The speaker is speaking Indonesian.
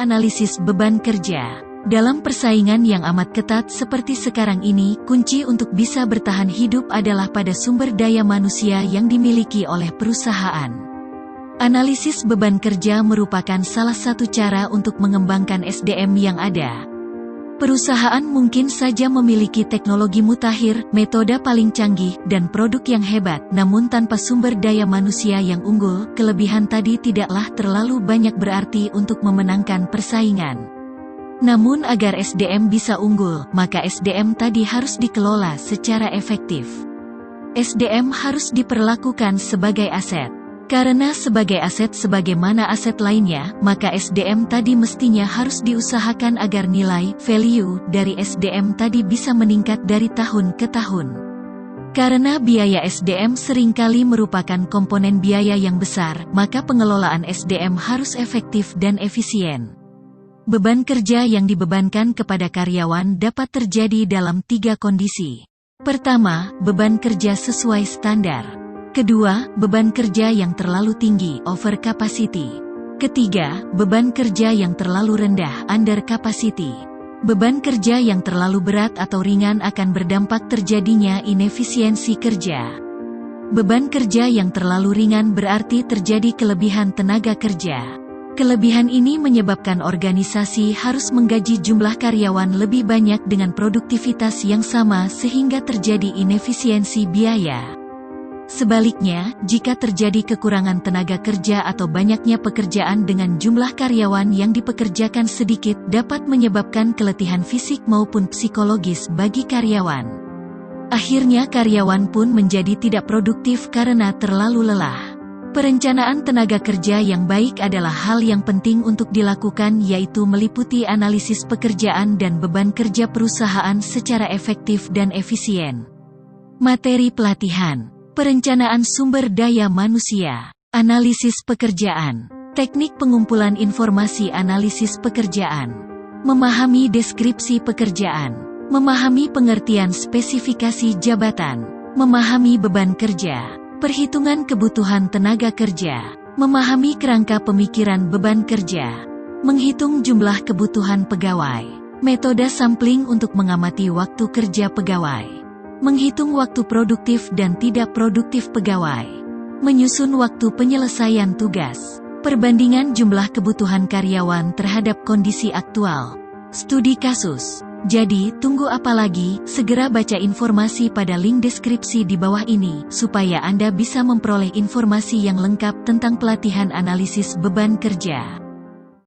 analisis beban kerja. Dalam persaingan yang amat ketat seperti sekarang ini, kunci untuk bisa bertahan hidup adalah pada sumber daya manusia yang dimiliki oleh perusahaan. Analisis beban kerja merupakan salah satu cara untuk mengembangkan SDM yang ada. Perusahaan mungkin saja memiliki teknologi mutakhir, metode paling canggih, dan produk yang hebat, namun tanpa sumber daya manusia yang unggul, kelebihan tadi tidaklah terlalu banyak berarti untuk memenangkan persaingan. Namun agar SDM bisa unggul, maka SDM tadi harus dikelola secara efektif. SDM harus diperlakukan sebagai aset. Karena sebagai aset sebagaimana aset lainnya, maka SDM tadi mestinya harus diusahakan agar nilai, value, dari SDM tadi bisa meningkat dari tahun ke tahun. Karena biaya SDM seringkali merupakan komponen biaya yang besar, maka pengelolaan SDM harus efektif dan efisien. Beban kerja yang dibebankan kepada karyawan dapat terjadi dalam 3 kondisi. Pertama, beban kerja sesuai standar. Kedua, beban kerja yang terlalu tinggi, over capacity. Ketiga, beban kerja yang terlalu rendah, under capacity. Beban kerja yang terlalu berat atau ringan akan berdampak terjadinya inefisiensi kerja. Beban kerja yang terlalu ringan berarti terjadi kelebihan tenaga kerja. Kelebihan ini menyebabkan organisasi harus menggaji jumlah karyawan lebih banyak dengan produktivitas yang sama sehingga terjadi inefisiensi biaya. Sebaliknya, jika terjadi kekurangan tenaga kerja atau banyaknya pekerjaan dengan jumlah karyawan yang dipekerjakan sedikit dapat menyebabkan keletihan fisik maupun psikologis bagi karyawan. Akhirnya karyawan pun menjadi tidak produktif karena terlalu lelah. Perencanaan tenaga kerja yang baik adalah hal yang penting untuk dilakukan, yaitu meliputi analisis pekerjaan dan beban kerja perusahaan secara efektif dan efisien. Materi pelatihan. Perencanaan sumber daya manusia, analisis pekerjaan, teknik pengumpulan informasi analisis pekerjaan, memahami deskripsi pekerjaan, memahami pengertian spesifikasi jabatan, memahami beban kerja, perhitungan kebutuhan tenaga kerja, memahami kerangka pemikiran beban kerja, menghitung jumlah kebutuhan pegawai, metode sampling untuk mengamati waktu kerja pegawai. Menghitung waktu produktif dan tidak produktif pegawai. Menyusun waktu penyelesaian tugas. Perbandingan jumlah kebutuhan karyawan terhadap kondisi aktual. Studi kasus. Jadi, tunggu apa lagi? Segera baca informasi pada link deskripsi di bawah ini, supaya Anda bisa memperoleh informasi yang lengkap tentang pelatihan analisis beban kerja.